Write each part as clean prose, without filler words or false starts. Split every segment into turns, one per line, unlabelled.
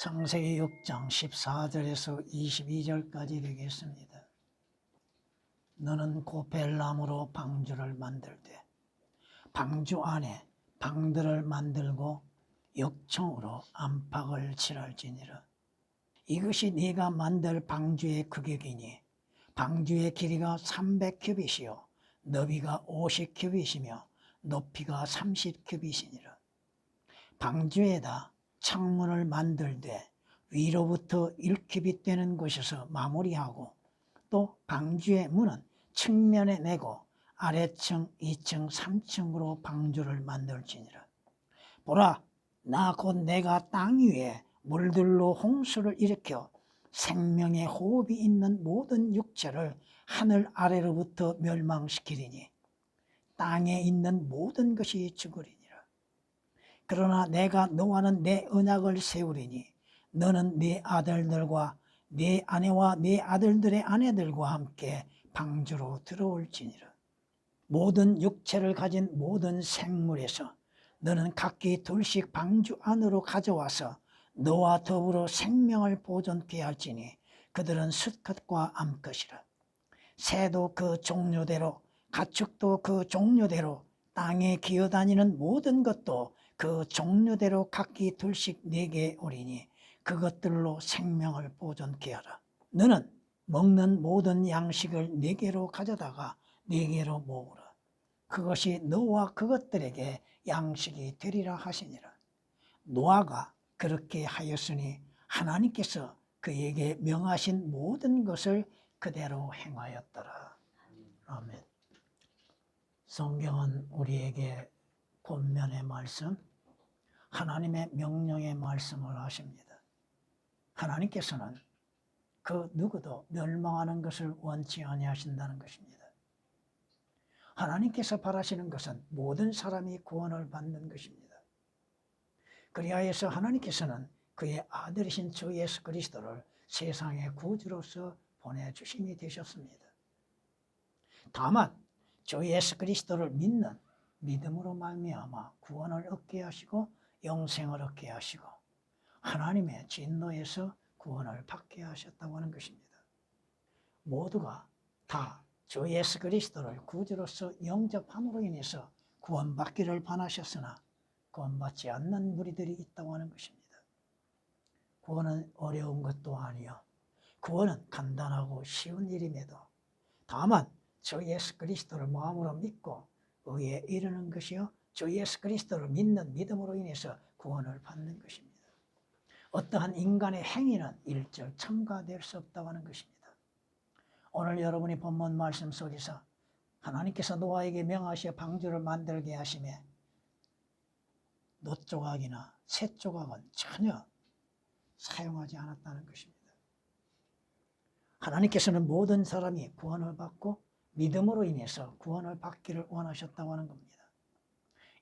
창세기 6장 14절에서 22절까지 되겠습니다. 너는 고펠나무로 방주를 만들되 방주 안에 방들을 만들고 역청으로 안팎을 칠할지니라. 이것이 네가 만들 방주의 규격이니 방주의 길이가 300규빗이요 너비가 50규빗이며 높이가 30규빗이니라. 방주에다 창문을 만들되 위로부터 1규빗 되는 곳에서 마무리하고 또 방주의 문은 측면에 내고 아래층, 2층, 3층으로 방주를 만들지니라. 보라, 나 곧 내가 땅 위에 물들로 홍수를 일으켜 생명의 호흡이 있는 모든 육체를 하늘 아래로부터 멸망시키리니 땅에 있는 모든 것이 죽으리니라. 그러나 내가 너와는 내 언약을 세우리니 너는 네 아들들과 네 아내와 네 아들들의 아내들과 함께 방주로 들어올지니라. 모든 육체를 가진 모든 생물에서 너는 각기 둘씩 방주 안으로 가져와서 너와 더불어 생명을 보존케 할지니 그들은 수컷과 암컷이라. 새도 그 종류대로 가축도 그 종류대로 땅에 기어다니는 모든 것도 그 종류대로 각기 둘씩 네게 오리니 그것들로 생명을 보존케 하라. 너는 먹는 모든 양식을 네게로 가져다가 네게로 모으라. 그것이 너와 그것들에게 양식이 되리라 하시니라. 노아가 그렇게 하였으니 하나님께서 그에게 명하신 모든 것을 그대로 행하였더라. 아멘. 성경은 우리에게 권면의 말씀, 하나님의 명령의 말씀을 하십니다. 하나님께서는 그 누구도 멸망하는 것을 원치 아니하신다는 것입니다. 하나님께서 바라시는 것은 모든 사람이 구원을 받는 것입니다. 그리하여서 하나님께서는 그의 아들이신 주 예수 그리스도를 세상의 구주로서 보내주심이 되셨습니다. 다만 주 예수 그리스도를 믿는 믿음으로 말미암아 구원을 얻게 하시고 영생을 얻게 하시고 하나님의 진노에서 구원을 받게 하셨다고 하는 것입니다. 모두가 다 주 예수 그리스도를 구주로서 영접함으로 인해서 구원받기를 바라셨으나 구원받지 않는 무리들이 있다고 하는 것입니다. 구원은 어려운 것도 아니요 구원은 간단하고 쉬운 일임에도 다만 주 예수 그리스도를 마음으로 믿고 의에 이르는 것이요 주 예수 그리스도를 믿는 믿음으로 인해서 구원을 받는 것입니다. 어떠한 인간의 행위는 일절 첨가될 수 없다고 하는 것입니다. 오늘 여러분이 본문 말씀 속에서 하나님께서 노아에게 명하시어 방주를 만들게 하심에 놋조각이나 쇠조각은 전혀 사용하지 않았다는 것입니다. 하나님께서는 모든 사람이 구원을 받고 믿음으로 인해서 구원을 받기를 원하셨다고 하는 겁니다.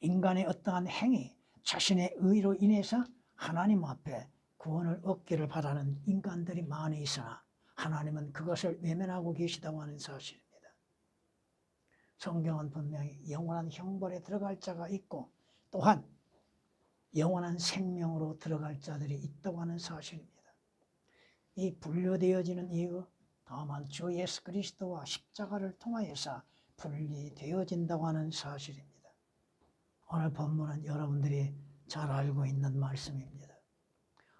인간의 어떠한 행위, 자신의 의로 인해서 하나님 앞에 구원을 얻기를 바라는 인간들이 많이 있으나 하나님은 그것을 외면하고 계시다고 하는 사실입니다. 성경은 분명히 영원한 형벌에 들어갈 자가 있고 또한 영원한 생명으로 들어갈 자들이 있다고 하는 사실입니다. 이 분류되어지는 이유 다만 주 예수 그리스도와 십자가를 통하여서 분리되어진다고 하는 사실입니다. 오늘 본문은 여러분들이 잘 알고 있는 말씀입니다.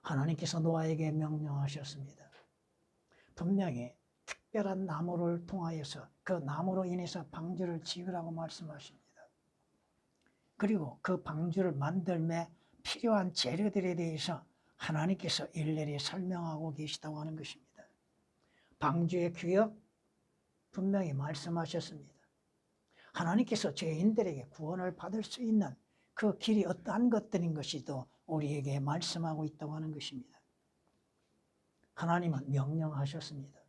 하나님께서 노아에게 명령하셨습니다. 분명히 특별한 나무를 통하여서 그 나무로 인해서 방주를 지으라고 말씀하십니다. 그리고 그 방주를 만들매 필요한 재료들에 대해서 하나님께서 일일이 설명하고 계시다고 하는 것입니다. 방주의 규격 분명히 말씀하셨습니다. 하나님께서 죄인들에게 구원을 받을 수 있는 그 길이 어떠한 것들인 것이도 우리에게 말씀하고 있다고 하는 것입니다. 하나님은 명령하셨습니다.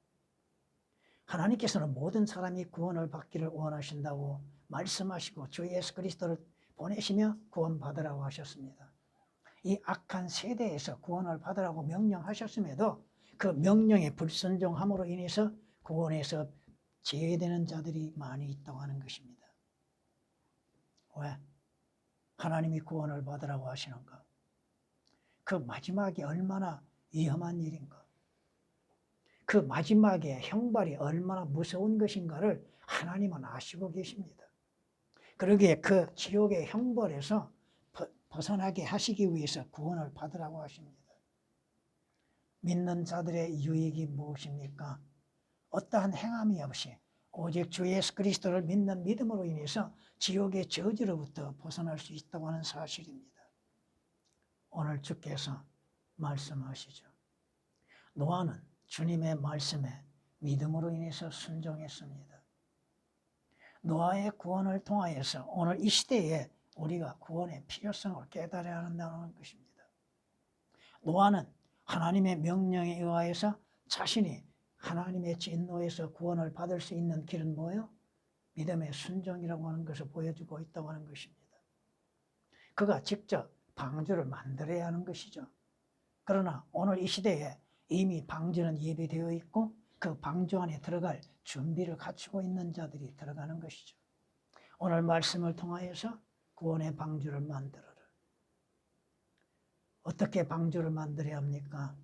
하나님께서는 모든 사람이 구원을 받기를 원하신다고 말씀하시고 주 예수 그리스도를 보내시며 구원받으라고 하셨습니다. 이 악한 세대에서 구원을 받으라고 명령하셨음에도 그 명령에 불순종함으로 인해서 구원에서 제외되는 자들이 많이 있다고 하는 것입니다. 왜? 하나님이 구원을 받으라고 하시는가? 그 마지막이 얼마나 위험한 일인가. 그 마지막에 형벌이 얼마나 무서운 것인가를 하나님은 아시고 계십니다. 그러기에 그 지옥의 형벌에서 벗어나게 하시기 위해서 구원을 받으라고 하십니다. 믿는 자들의 유익이 무엇입니까? 어떠한 행함이 없이 오직 주 예수 그리스도를 믿는 믿음으로 인해서 지옥의 저주로부터 벗어날 수 있다고 하는 사실입니다. 오늘 주께서 말씀하시죠. 노아는 주님의 말씀에 믿음으로 인해서 순종했습니다. 노아의 구원을 통하여서 오늘 이 시대에 우리가 구원의 필요성을 깨달아야 한다는 것입니다. 노아는 하나님의 명령에 의하여서 자신이 하나님의 진노에서 구원을 받을 수 있는 길은 뭐예요? 믿음의 순종이라고 하는 것을 보여주고 있다고 하는 것입니다. 그가 직접 방주를 만들어야 하는 것이죠. 그러나 오늘 이 시대에 이미 방주는 예비되어 있고 그 방주 안에 들어갈 준비를 갖추고 있는 자들이 들어가는 것이죠. 오늘 말씀을 통하여서 구원의 방주를 만들어라. 어떻게 방주를 만들어야 합니까?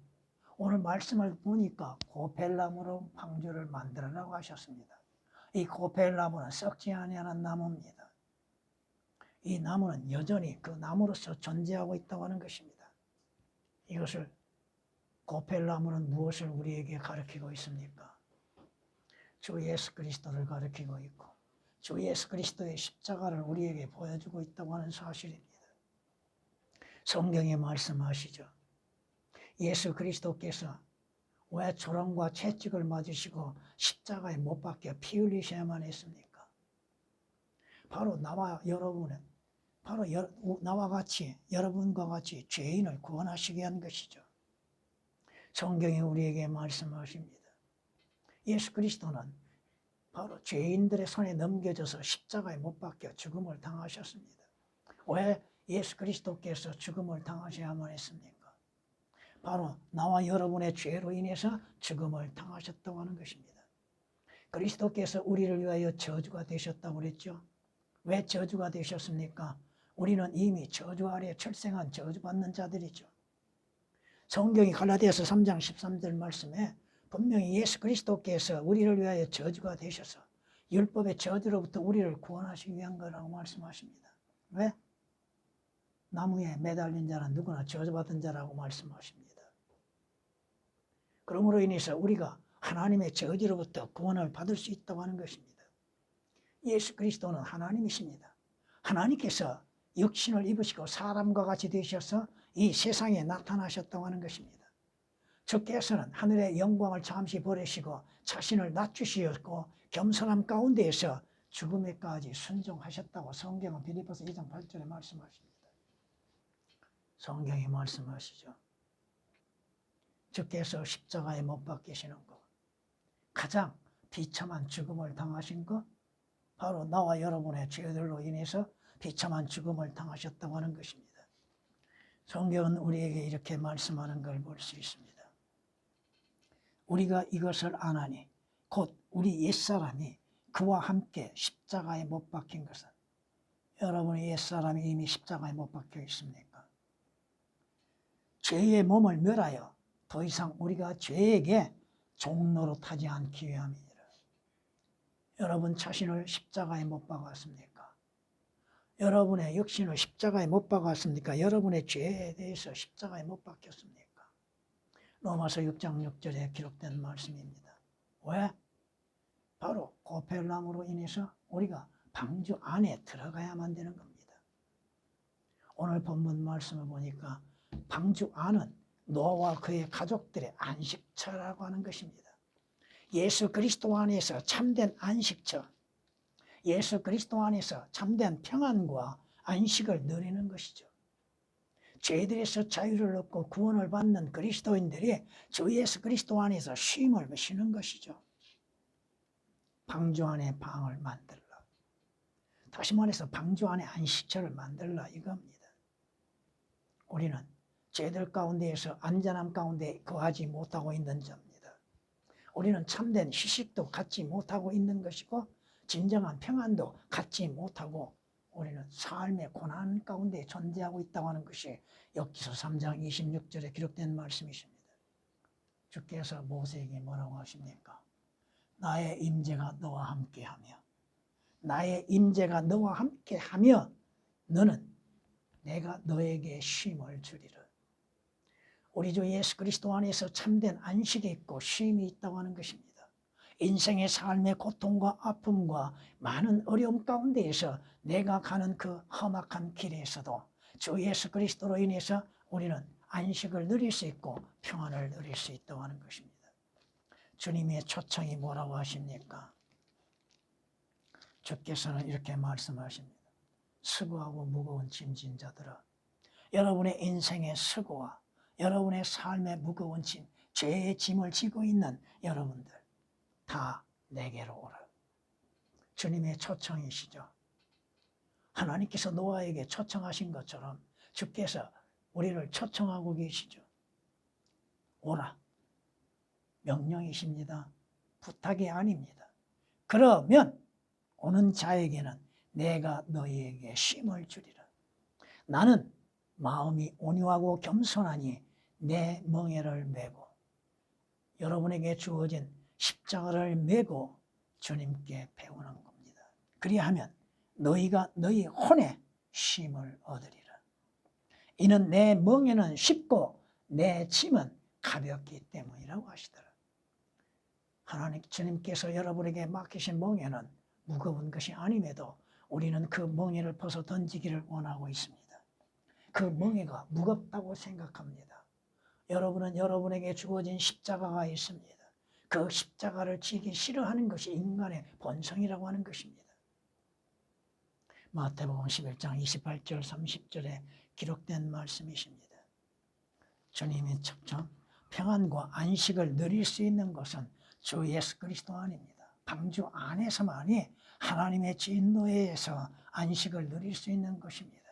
오늘 말씀을 보니까 고펠나무로 방주를 만들어라고 하셨습니다. 이 고펠나무는 썩지 아니하는 나무입니다. 이 나무는 여전히 그 나무로서 존재하고 있다고 하는 것입니다. 이것을 고펠나무는 무엇을 우리에게 가르치고 있습니까? 주 예수 그리스도를 가르치고 있고 주 예수 그리스도의 십자가를 우리에게 보여주고 있다고 하는 사실입니다. 성경에 말씀하시죠. 예수 그리스도께서 왜 조롱과 채찍을 맞으시고 십자가에 못 박혀 피 흘리셔야만 했습니까? 바로 나와 여러분은 나와 같이 여러분과 같이 죄인을 구원하시게 한 것이죠. 성경이 우리에게 말씀하십니다. 예수 그리스도는 바로 죄인들의 손에 넘겨져서 십자가에 못 박혀 죽음을 당하셨습니다. 왜 예수 그리스도께서 죽음을 당하셔야만 했습니까? 바로 나와 여러분의 죄로 인해서 죽음을 당하셨다고 하는 것입니다. 그리스도께서 우리를 위하여 저주가 되셨다고 그랬죠. 왜 저주가 되셨습니까? 우리는 이미 저주 아래 출생한 저주받는 자들이죠. 성경이 갈라디아서 3장 13절 말씀에 분명히 예수 그리스도께서 우리를 위하여 저주가 되셔서 율법의 저주로부터 우리를 구원하시기 위한 거라고 말씀하십니다. 왜? 나무에 매달린 자는 누구나 저주받은 자라고 말씀하십니다. 그러므로 인해서 우리가 하나님의 저주로부터 구원을 받을 수 있다고 하는 것입니다. 예수 그리스도는 하나님이십니다. 하나님께서 육신을 입으시고 사람과 같이 되셔서 이 세상에 나타나셨다고 하는 것입니다. 주께서는 하늘의 영광을 잠시 버리시고 자신을 낮추시었고 겸손함 가운데에서 죽음에까지 순종하셨다고 성경은 빌립보서 2장 8절에 말씀하십니다. 성경이 말씀하시죠. 주께서 십자가에 못 박히시는 것, 가장 비참한 죽음을 당하신 것, 바로 나와 여러분의 죄들로 인해서 비참한 죽음을 당하셨다고 하는 것입니다. 성경은 우리에게 이렇게 말씀하는 걸 볼 수 있습니다. 우리가 이것을 아나니 곧 우리 옛사람이 그와 함께 십자가에 못 박힌 것은, 여러분의 옛사람이 이미 십자가에 못 박혀 있습니까? 죄의 몸을 멸하여 더 이상 우리가 죄에게 종노릇하지 않기 위함이니라. 여러분 자신을 십자가에 못 박았습니까? 여러분의 육신을 십자가에 못 박았습니까? 여러분의 죄에 대해서 십자가에 못 박혔습니까? 로마서 6장 6절에 기록된 말씀입니다. 왜? 바로 고펠나무로 인해서 우리가 방주 안에 들어가야만 되는 겁니다. 오늘 본문 말씀을 보니까 방주 안은 노아와 그의 가족들의 안식처라고 하는 것입니다. 예수 그리스도 안에서 참된 안식처, 예수 그리스도 안에서 참된 평안과 안식을 누리는 것이죠. 죄들에서 자유를 얻고 구원을 받는 그리스도인들이 주 예수 그리스도 안에서 쉼을 쉬는 것이죠. 방주 안에 방을 만들라. 다시 말해서 방주 안에 안식처를 만들라 이겁니다. 우리는 죄들 가운데에서 안전함 가운데 거하지 못하고 있는 자입니다. 우리는 참된 휴식도 갖지 못하고 있는 것이고 진정한 평안도 갖지 못하고 우리는 삶의 고난 가운데 존재하고 있다고 하는 것이 욥기서 3장 26절에 기록된 말씀이십니다. 주께서 모세에게 뭐라고 하십니까? 나의 임재가 너와 함께하며 나의 임재가 너와 함께하며 너는 내가 너에게 쉼을 주리라. 우리 주 예수 그리스도 안에서 참된 안식이 있고 쉼이 있다고 하는 것입니다. 인생의 삶의 고통과 아픔과 많은 어려움 가운데에서 내가 가는 그 험악한 길에서도 주 예수 그리스도로 인해서 우리는 안식을 누릴 수 있고 평안을 누릴 수 있다고 하는 것입니다. 주님의 초청이 뭐라고 하십니까? 주께서는 이렇게 말씀하십니다. 수고하고 무거운 짐진 자들아, 여러분의 인생의 수고와 여러분의 삶의 무거운 짐, 죄의 짐을 지고 있는 여러분들 다 내게로 오라. 주님의 초청이시죠. 하나님께서 노아에게 초청하신 것처럼 주께서 우리를 초청하고 계시죠. 오라. 명령이십니다. 부탁이 아닙니다. 그러면 오는 자에게는 내가 너희에게 쉼을 주리라. 나는 마음이 온유하고 겸손하니 내 멍에를 메고 여러분에게 주어진 십자가를 메고 주님께 배우는 겁니다. 그리하면 너희가 너희 혼에 쉼을 얻으리라. 이는 내 멍에는 쉽고 내 짐은 가볍기 때문이라고 하시더라. 하나님 주님께서 여러분에게 맡기신 멍에는 무거운 것이 아님에도 우리는 그 멍에를 벗어 던지기를 원하고 있습니다. 그 멍에가 무겁다고 생각합니다. 여러분은 여러분에게 주어진 십자가가 있습니다. 그 십자가를 지기 싫어하는 것이 인간의 본성이라고 하는 것입니다. 마태복음 11장 28절 30절에 기록된 말씀이십니다. 주님의 초청, 평안과 안식을 누릴 수 있는 것은 주 예수 그리스도 안입니다. 방주 안에서만이 하나님의 진노에서 안식을 누릴 수 있는 것입니다.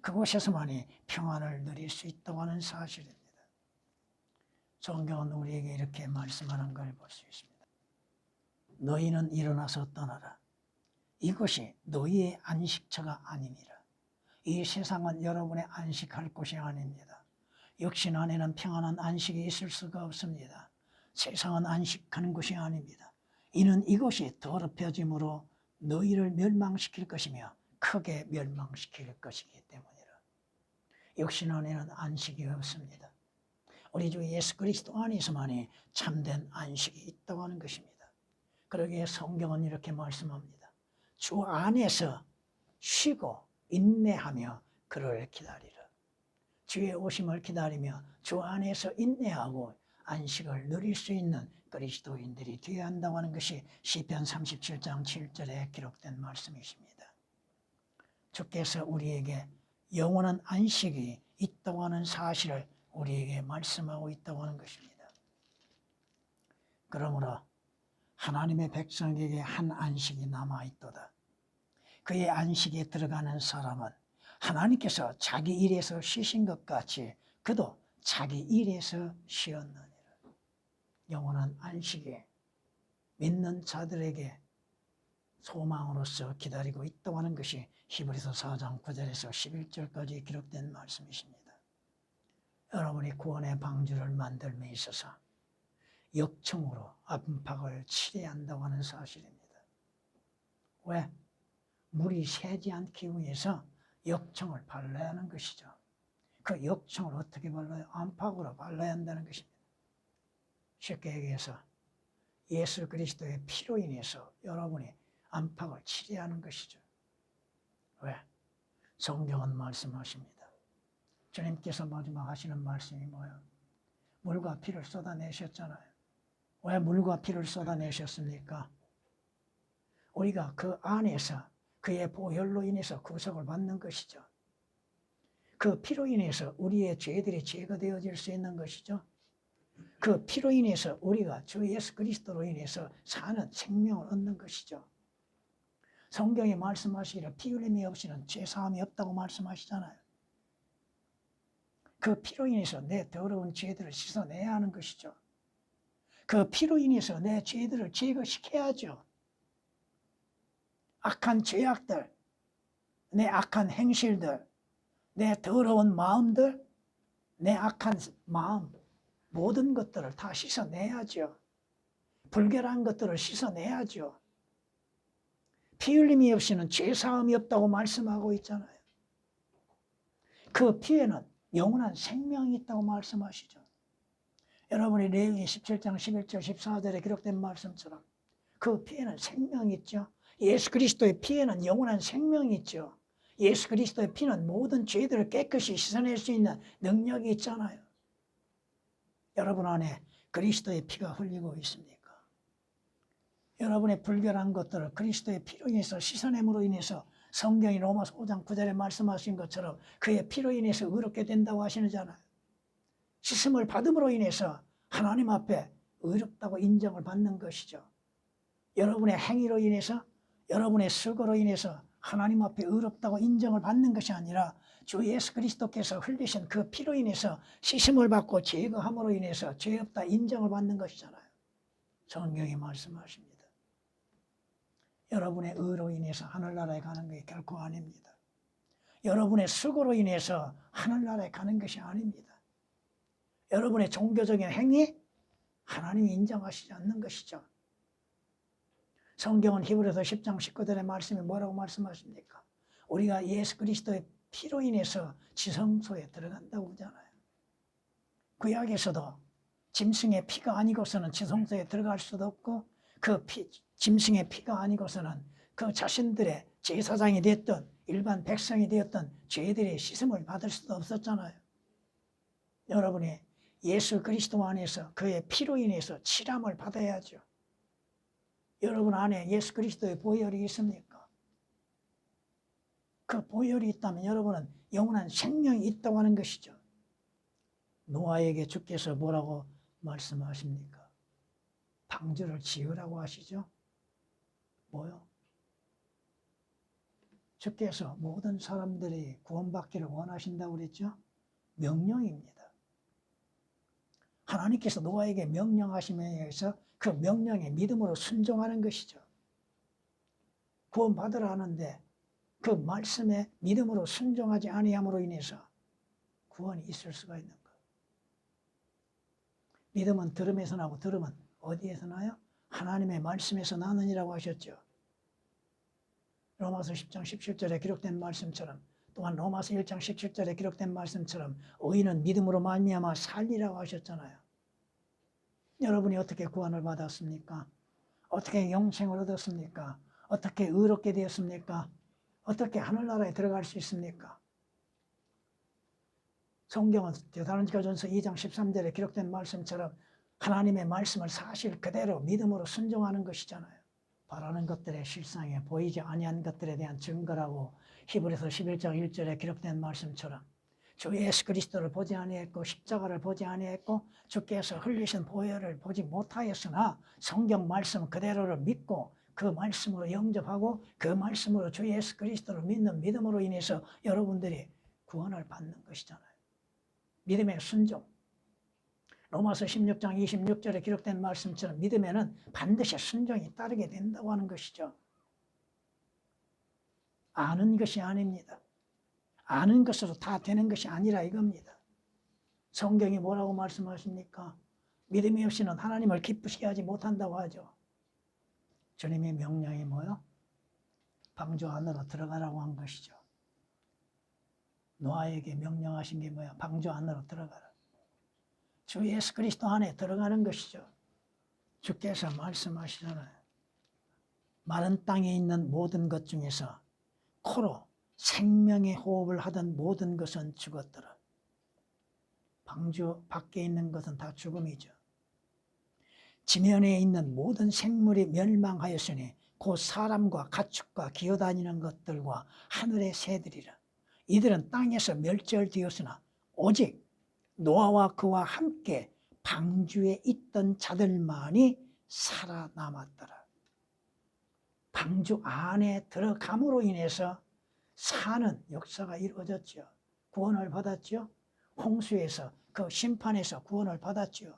그곳에서만이 평안을 누릴 수 있다고 하는 사실입니다. 성경은 우리에게 이렇게 말씀하는 걸 볼 수 있습니다. 너희는 일어나서 떠나라. 이것이 너희의 안식처가 아니니라. 이 세상은 여러분의 안식할 곳이 아닙니다. 육신 안에는 평안한 안식이 있을 수가 없습니다. 세상은 안식하는 곳이 아닙니다. 이는 이것이 더럽혀짐으로 너희를 멸망시킬 것이며 크게 멸망시킬 것이기 때문이라. 육신 안에는 안식이 없습니다. 우리 주 예수 그리스도 안에서만이 참된 안식이 있다고 하는 것입니다. 그러기에 성경은 이렇게 말씀합니다. 주 안에서 쉬고 인내하며 그를 기다리라. 주의 오심을 기다리며 주 안에서 인내하고 안식을 누릴 수 있는 그리스도인들이 되어야 한다고 하는 것이 시편 37장 7절에 기록된 말씀이십니다. 주께서 우리에게 영원한 안식이 있다고 하는 사실을 우리에게 말씀하고 있다고 하는 것입니다. 그러므로 하나님의 백성에게 한 안식이 남아있도다. 그의 안식에 들어가는 사람은 하나님께서 자기 일에서 쉬신 것 같이 그도 자기 일에서 쉬었느니라. 영원한 안식에 믿는 자들에게 소망으로서 기다리고 있다고 하는 것이 히브리서 4장 9절에서 11절까지 기록된 말씀이십니다. 여러분이 구원의 방주를 만들며 있어서 역청으로 안팎을 칠해야 한다고 하는 사실입니다. 왜? 물이 새지 않기 위해서 역청을 발라야 하는 것이죠. 그 역청을 어떻게 발라요? 안팎으로 발라야 한다는 것입니다. 쉽게 얘기해서 예수 그리스도의 피로 인해서 여러분이 안팎을 칠해야 하는 것이죠. 왜? 성경은 말씀하십니다. 주님께서 마지막 하시는 말씀이 뭐예요? 물과 피를 쏟아내셨잖아요. 왜 물과 피를 쏟아내셨습니까? 우리가 그 안에서 그의 보혈로 인해서 구속을 받는 것이죠. 그 피로 인해서 우리의 죄들이 제거되어질 수 있는 것이죠. 그 피로 인해서 우리가 주 예수 그리스도로 인해서 사는 생명을 얻는 것이죠. 성경이 말씀하시기를 피 흘림이 없이는 죄사함이 없다고 말씀하시잖아요. 그 피로 인해서 내 더러운 죄들을 씻어내야 하는 것이죠. 그 피로 인해서 내 죄들을 제거시켜야죠. 악한 죄악들, 내 악한 행실들, 내 더러운 마음들, 내 악한 마음, 모든 것들을 다 씻어내야죠. 불결한 것들을 씻어내야죠. 피 흘림이 없이는 죄사함이 없다고 말씀하고 있잖아요. 그 피에는 영원한 생명이 있다고 말씀하시죠. 여러분이 레위기 17장 11절 14절에 기록된 말씀처럼 그 피에는 생명이 있죠. 예수 그리스도의 피에는 영원한 생명이 있죠. 예수 그리스도의 피는 모든 죄들을 깨끗이 씻어낼 수 있는 능력이 있잖아요. 여러분 안에 그리스도의 피가 흘리고 있습니까? 여러분의 불결한 것들을 그리스도의 피로 인해서 씻어냄으로 인해서 성경이 로마서 5장 9절에 말씀하신 것처럼 그의 피로 인해서 의롭게 된다고 하시잖아요. 씻음을 받음으로 인해서 하나님 앞에 의롭다고 인정을 받는 것이죠. 여러분의 행위로 인해서, 여러분의 수고로 인해서 하나님 앞에 의롭다고 인정을 받는 것이 아니라 주 예수 그리스도께서 흘리신 그 피로 인해서 씻음을 받고 제거함으로 인해서 죄 없다 인정을 받는 것이잖아요. 성경이 말씀하십니다. 여러분의 의로 인해서 하늘나라에 가는 게 결코 아닙니다. 여러분의 수고로 인해서 하늘나라에 가는 것이 아닙니다. 여러분의 종교적인 행위, 하나님이 인정하시지 않는 것이죠. 성경은 히브리서 10장 19절의 말씀이 뭐라고 말씀하십니까? 우리가 예수 그리스도의 피로 인해서 지성소에 들어간다고 하잖아요. 구약에서도 짐승의 피가 아니고서는 지성소에 들어갈 수도 없고 그 짐승의 피가 아니고서는 그 자신들의 제사장이 됐던 일반 백성이 되었던 죄들의 씻음을 받을 수도 없었잖아요. 여러분이 예수 그리스도 안에서 그의 피로 인해서 칠함을 받아야죠. 여러분 안에 예수 그리스도의 보혈이 있습니까? 그 보혈이 있다면 여러분은 영원한 생명이 있다고 하는 것이죠. 노아에게 주께서 뭐라고 말씀하십니까? 방주를 지으라고 하시죠. 뭐요? 주께서 모든 사람들이 구원받기를 원하신다고 그랬죠? 명령입니다. 하나님께서 노아에게 명령하심에 의해서 그 명령에 믿음으로 순종하는 것이죠. 구원받으라 하는데 그 말씀에 믿음으로 순종하지 아니함으로 인해서 구원이 있을 수가 있는 것. 믿음은 들음에서 나고 들음은 어디에서 나요? 하나님의 말씀에서 나느니라고 하셨죠. 로마서 10장 17절에 기록된 말씀처럼 또한 로마서 1장 17절에 기록된 말씀처럼 의인은 믿음으로 말미암아 살리라고 하셨잖아요. 여러분이 어떻게 구원을 받았습니까? 어떻게 영생을 얻었습니까? 어떻게 의롭게 되었습니까? 어떻게 하늘나라에 들어갈 수 있습니까? 성경은 데살로니가전서 2장 13절에 기록된 말씀처럼 하나님의 말씀을 사실 그대로 믿음으로 순종하는 것이잖아요. 바라는 것들의 실상에 보이지 아니한 것들에 대한 증거라고 히브리서 11장 1절에 기록된 말씀처럼 주 예수 그리스도를 보지 아니했고 십자가를 보지 아니했고 주께서 흘리신 보혈을 보지 못하였으나 성경 말씀 그대로를 믿고 그 말씀으로 영접하고 그 말씀으로 주 예수 그리스도를 믿는 믿음으로 인해서 여러분들이 구원을 받는 것이잖아요. 믿음의 순종. 로마서 16장 26절에 기록된 말씀처럼 믿음에는 반드시 순종이 따르게 된다고 하는 것이죠. 아는 것이 아닙니다. 아는 것으로 다 되는 것이 아니라 이겁니다. 성경이 뭐라고 말씀하십니까? 믿음이 없이는 하나님을 기쁘시게 하지 못한다고 하죠. 주님의 명령이 뭐요? 방주 안으로 들어가라고 한 것이죠. 노아에게 명령하신 게 뭐야? 방주 안으로 들어가라. 주 예수 그리스도 안에 들어가는 것이죠. 주께서 말씀하시잖아요. 마른 땅에 있는 모든 것 중에서 코로 생명의 호흡을 하던 모든 것은 죽었더라. 방주 밖에 있는 것은 다 죽음이죠. 지면에 있는 모든 생물이 멸망하였으니 곧 사람과 가축과 기어다니는 것들과 하늘의 새들이라. 이들은 땅에서 멸절되었으나 오직 노아와 그와 함께 방주에 있던 자들만이 살아남았더라. 방주 안에 들어감으로 인해서 사는 역사가 이루어졌죠. 구원을 받았죠. 홍수에서 그 심판에서 구원을 받았죠.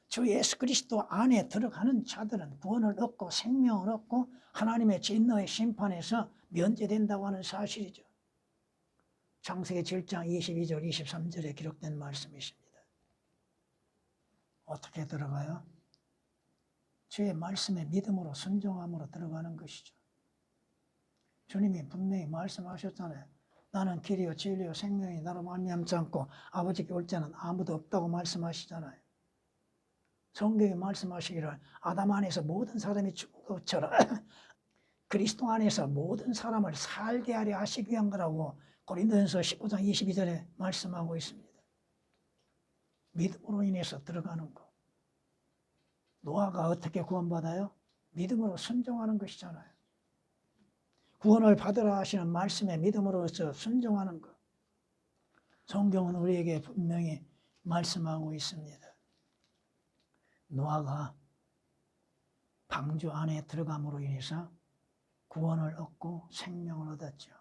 주 예수 그리스도 안에 들어가는 자들은 구원을 얻고 생명을 얻고 하나님의 진노의 심판에서 면제된다고 하는 사실이죠. 창세기 7장 22절 23절에 기록된 말씀이십니다. 어떻게 들어가요? 주의 말씀에 믿음으로 순종함으로 들어가는 것이죠. 주님이 분명히 말씀하셨잖아요. 나는 길이요 진리요 생명이 나로 말미암지 않고 아버지께 올 자는 아무도 없다고 말씀하시잖아요. 성경이 말씀하시기를 아담 안에서 모든 사람이 죽은 것처럼 그리스도 안에서 모든 사람을 살게 하려 하시기 위한 거라고 고린도전서 15장 22절에 말씀하고 있습니다. 믿음으로 인해서 들어가는 것. 노아가 어떻게 구원받아요? 믿음으로 순종하는 것이잖아요. 구원을 받으라 하시는 말씀에 믿음으로써 순종하는 것. 성경은 우리에게 분명히 말씀하고 있습니다. 노아가 방주 안에 들어감으로 인해서 구원을 얻고 생명을 얻었죠.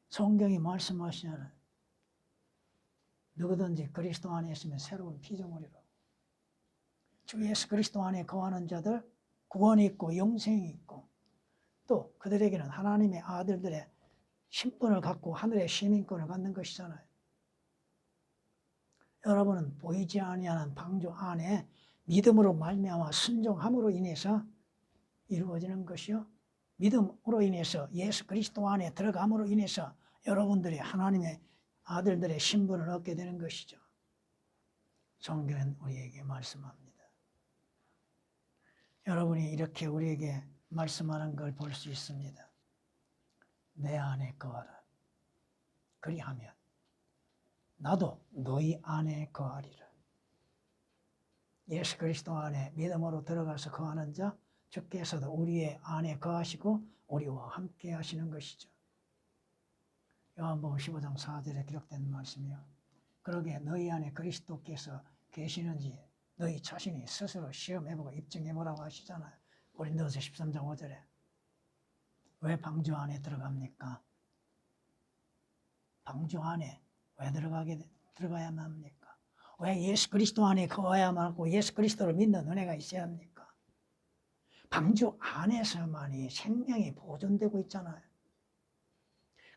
성경이 말씀하시잖아요. 누구든지 그리스도 안에 있으면 새로운 피조물이라고. 주 예수 그리스도 안에 거하는 자들 구원이 있고 영생이 있고 또 그들에게는 하나님의 아들들의 신분을 갖고 하늘의 시민권을 갖는 것이잖아요. 여러분은 보이지 아니하는 방주 안에 믿음으로 말미암아 순종함으로 인해서 이루어지는 것이요. 믿음으로 인해서 예수 그리스도 안에 들어감으로 인해서 여러분들이 하나님의 아들들의 신분을 얻게 되는 것이죠. 성경은 우리에게 말씀합니다. 여러분이 이렇게 우리에게 말씀하는 걸 볼 수 있습니다. 내 안에 거하라. 그리하면 나도 너희 안에 거하리라. 예수 그리스도 안에 믿음으로 들어가서 거하는 자 주께서도 우리의 안에 거하시고 우리와 함께 하시는 것이죠. 요한복음 15장 4절에 기록된 말씀이요. 그러게 너희 안에 그리스도께서 계시는지 너희 자신이 스스로 시험해보고 입증해보라고 하시잖아요. 고린도서 13장 5절에. 왜 방주 안에 들어갑니까? 방주 안에 왜 들어가야만 합니까? 왜 예수 그리스도 안에 거해야만 하고 예수 그리스도를 믿는 은혜가 있어야 합니까? 방주 안에서만이 생명이 보존되고 있잖아요.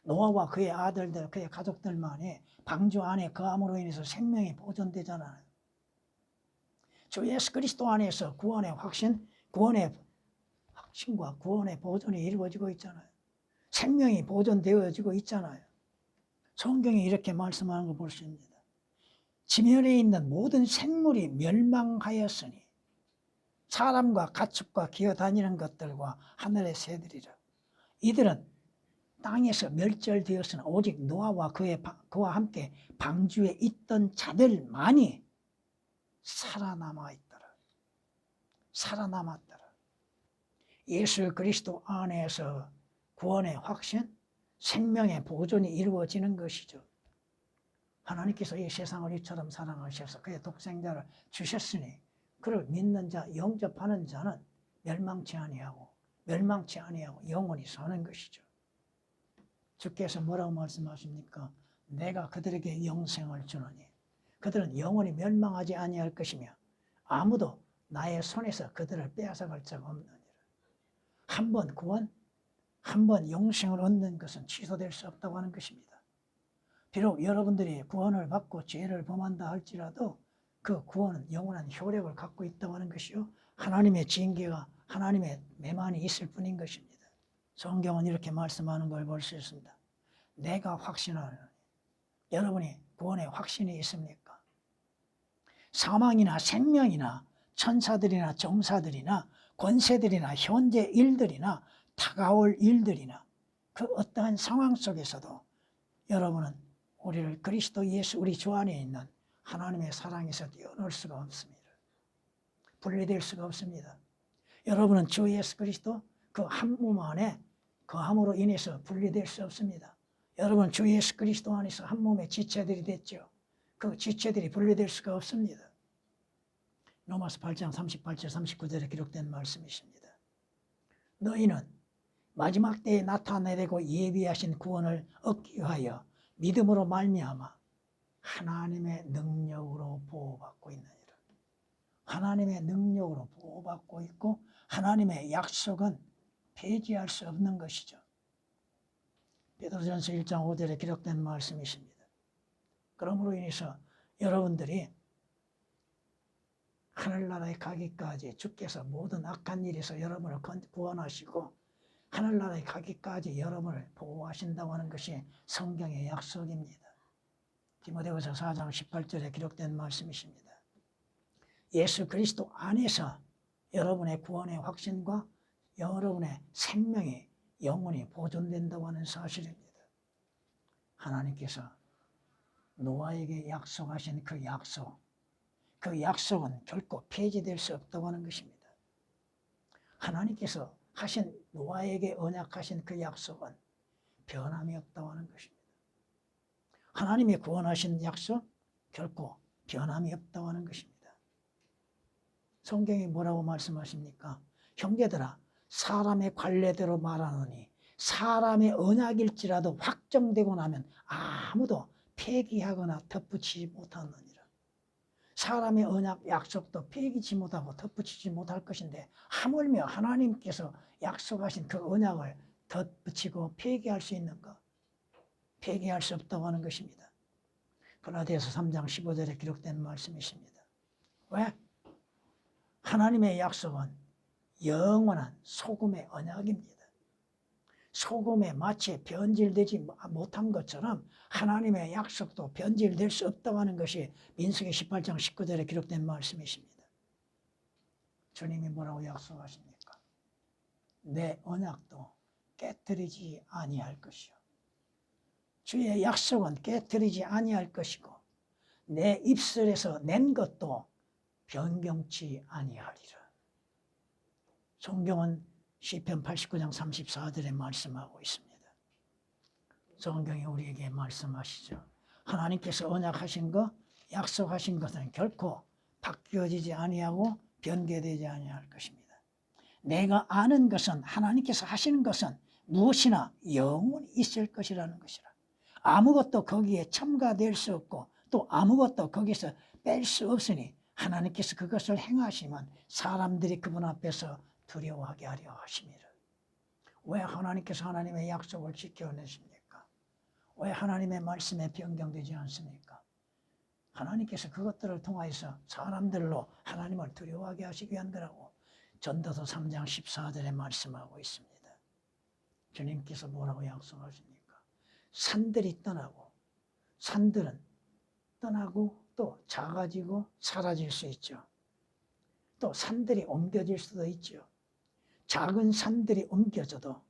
노아와 그의 아들들, 그의 가족들만이 방주 안에 거함으로 인해서 생명이 보존되잖아요. 주 예수 그리스도 안에서 구원의 확신과 구원의 보존이 이루어지고 있잖아요. 생명이 보존되어지고 있잖아요. 성경이 이렇게 말씀하는 걸 볼 수 있습니다. 지면에 있는 모든 생물이 멸망하였으니 사람과 가축과 기어다니는 것들과 하늘의 새들이라. 이들은 땅에서 멸절되었으나 오직 노아와 그와 함께 방주에 있던 자들만이 살아남았더라. 예수 그리스도 안에서 구원의 확신, 생명의 보존이 이루어지는 것이죠. 하나님께서 이 세상을 이처럼 사랑하셔서 그의 독생자를 주셨으니 그를 믿는 자, 영접하는 자는 멸망치 아니하고 영원히 사는 것이죠. 주께서 뭐라고 말씀하십니까? 내가 그들에게 영생을 주노니 그들은 영원히 멸망하지 아니할 것이며 아무도 나의 손에서 그들을 빼앗아갈 자가 없느니라. 한 번 구원, 한 번 영생을 얻는 것은 취소될 수 없다고 하는 것입니다. 비록 여러분들이 구원을 받고 죄를 범한다 할지라도 그 구원은 영원한 효력을 갖고 있다고 하는 것이요. 하나님의 징계가 하나님의 매만이 있을 뿐인 것입니다. 성경은 이렇게 말씀하는 걸 볼 수 있습니다. 내가 확신하노니 여러분이 구원의 확신이 있습니까? 사망이나 생명이나 천사들이나 정사들이나 권세들이나 현재 일들이나 다가올 일들이나 그 어떠한 상황 속에서도 여러분은 우리를 그리스도 예수 우리 주 안에 있는 하나님의 사랑에서 뛰어놀 수가 없습니다. 분리될 수가 없습니다. 여러분은 주 예수 그리스도 그 한 몸 안에 거함으로 인해서 분리될 수 없습니다. 여러분 주 예수 그리스도 안에서 한 몸의 지체들이 됐죠. 그 지체들이 분리될 수가 없습니다. 로마서 8장 38절 39절에 기록된 말씀이십니다. 너희는 마지막 때에 나타내려고 예비하신 구원을 얻기 위하여 믿음으로 말미암아 하나님의 능력으로 보호받고 있느니라. 하나님의 능력으로 보호받고 있고 하나님의 약속은 폐지할 수 없는 것이죠. 베드로전서 1장 5절에 기록된 말씀이십니다. 그러므로 인해서 여러분들이 하늘나라에 가기까지 주께서 모든 악한 일에서 여러분을 구원하시고 하늘나라에 가기까지 여러분을 보호하신다고 하는 것이 성경의 약속입니다. 디모데후서 4장 18절에 기록된 말씀이십니다. 예수 그리스도 안에서 여러분의 구원의 확신과 여러분의 생명이 영원히 보존된다고 하는 사실입니다. 하나님께서 노아에게 약속하신 그 약속은 결코 폐지될 수 없다고 하는 것입니다. 하나님께서 하신 노아에게 언약하신 그 약속은 변함이 없다고 하는 것입니다. 하나님이 구원하신 약속 결코 변함이 없다고 하는 것입니다. 성경이 뭐라고 말씀하십니까? 형제들아, 사람의 관례대로 말하노니 사람의 언약일지라도 확정되고 나면 아무도 폐기하거나 덧붙이지 못하느니라. 사람의 언약 약속도 폐기치 못하고 덧붙이지 못할 것인데 하물며 하나님께서 약속하신 그 언약을 덧붙이고 폐기할 수 있는가? 폐기할 수 없다고 하는 것입니다. 갈라디아서 3장 15절에 기록된 말씀이십니다. 왜? 하나님의 약속은 영원한 소금의 언약입니다. 소금에 마치 변질되지 못한 것처럼 하나님의 약속도 변질될 수 없다고 하는 것이 민수기 18장 19절에 기록된 말씀이십니다. 주님이 뭐라고 약속하십니까? 내 언약도 깨뜨리지 아니할 것이요. 주의 약속은 깨뜨리지 아니할 것이고 내 입술에서 낸 것도 변경치 아니하리라. 성경은 시편 89장 34절에 말씀하고 있습니다. 성경이 우리에게 말씀하시죠. 하나님께서 언약하신 것, 약속하신 것은 결코 바뀌어지지 아니하고 변개되지 아니할 것입니다. 내가 아는 것은 하나님께서 하시는 것은 무엇이나 영원히 있을 것이라는 것이라. 아무것도 거기에 첨가될 수 없고 또 아무것도 거기서 뺄 수 없으니 하나님께서 그것을 행하시면 사람들이 그분 앞에서 두려워하게 하려 하심이라. 왜 하나님께서 하나님의 약속을 지켜내십니까? 왜 하나님의 말씀에 변경되지 않습니까? 하나님께서 그것들을 통하여서 사람들로 하나님을 두려워하게 하시기 위한 거라고 전도서 3장 14절에 말씀하고 있습니다. 주님께서 뭐라고 약속하십니까? 산들이 떠나고 산들은 떠나고 또 작아지고 사라질 수 있죠. 또 산들이 옮겨질 수도 있죠. 작은 산들이 옮겨져도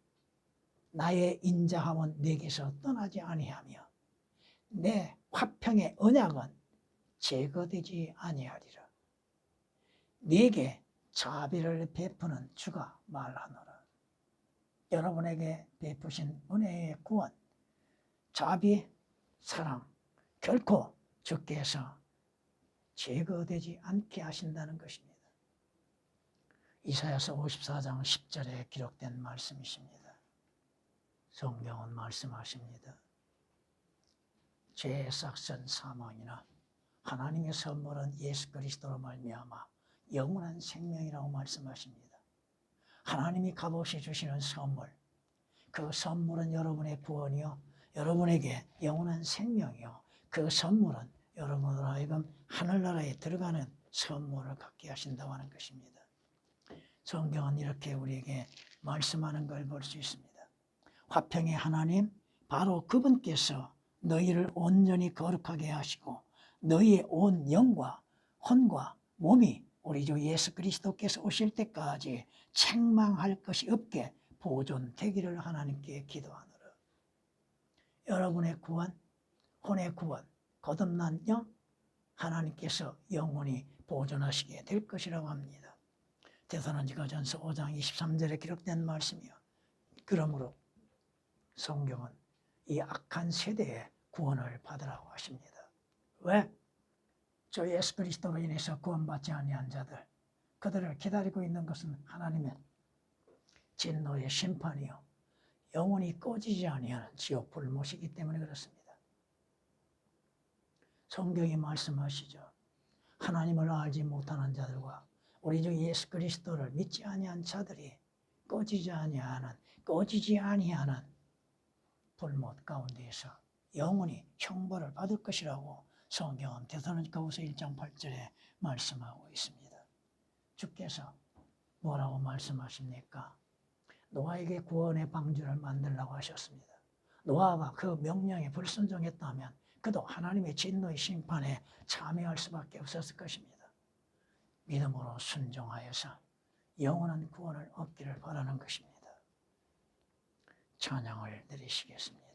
나의 인자함은 내게서 떠나지 아니하며 내 화평의 언약은 제거되지 아니하리라. 네게 자비를 베푸는 주가 말하노라. 여러분에게 베푸신 은혜의 구원, 자비, 사랑 결코 주께서 제거되지 않게 하신다는 것입니다. 이사야서 54장 10절에 기록된 말씀이십니다. 성경은 말씀하십니다. 죄의 싹선 사망이나 하나님의 선물은 예수 그리스도로 말미암아 영원한 생명이라고 말씀하십니다. 하나님이 값없이 주시는 선물, 그 선물은 여러분의 구원이요 여러분에게 영원한 생명이요 그 선물은 여러분으로 하여금 하늘나라에 들어가는 선물을 갖게 하신다고 하는 것입니다. 성경은 이렇게 우리에게 말씀하는 걸 볼 수 있습니다. 화평의 하나님, 바로 그분께서 너희를 온전히 거룩하게 하시고 너희의 온 영과 혼과 몸이 우리 주 예수 그리스도께서 오실 때까지 책망할 것이 없게 보존되기를 하나님께 기도하노라. 여러분의 구원, 혼의 구원, 거듭난 영, 하나님께서 영원히 보존하시게 될 것이라고 합니다. 데살로니가전서 5장 23절에 기록된 말씀이요. 그러므로 성경은 이 악한 세대의 구원을 받으라고 하십니다. 왜? 저 예수 그리스도로 인해서 구원받지 아니한 자들, 그들을 기다리고 있는 것은 하나님의 진노의 심판이요 영원히 꺼지지 아니하는 지옥 불못이기 때문에 그렇습니다. 성경이 말씀하시죠. 하나님을 알지 못하는 자들과 우리 주 예수 그리스도를 믿지 아니한 자들이 꺼지지 아니하는 불못 가운데에서 영원히 형벌을 받을 것이라고 성경은 데살로니가후서 1장 8절에 말씀하고 있습니다. 주께서 뭐라고 말씀하십니까? 노아에게 구원의 방주를 만들라고 하셨습니다. 노아가 그 명령에 불순종했다면 그도 하나님의 진노의 심판에 참여할 수밖에 없었을 것입니다. 믿음으로 순종하여서 영원한 구원을 얻기를 바라는 것입니다. 찬양을 드리시겠습니다.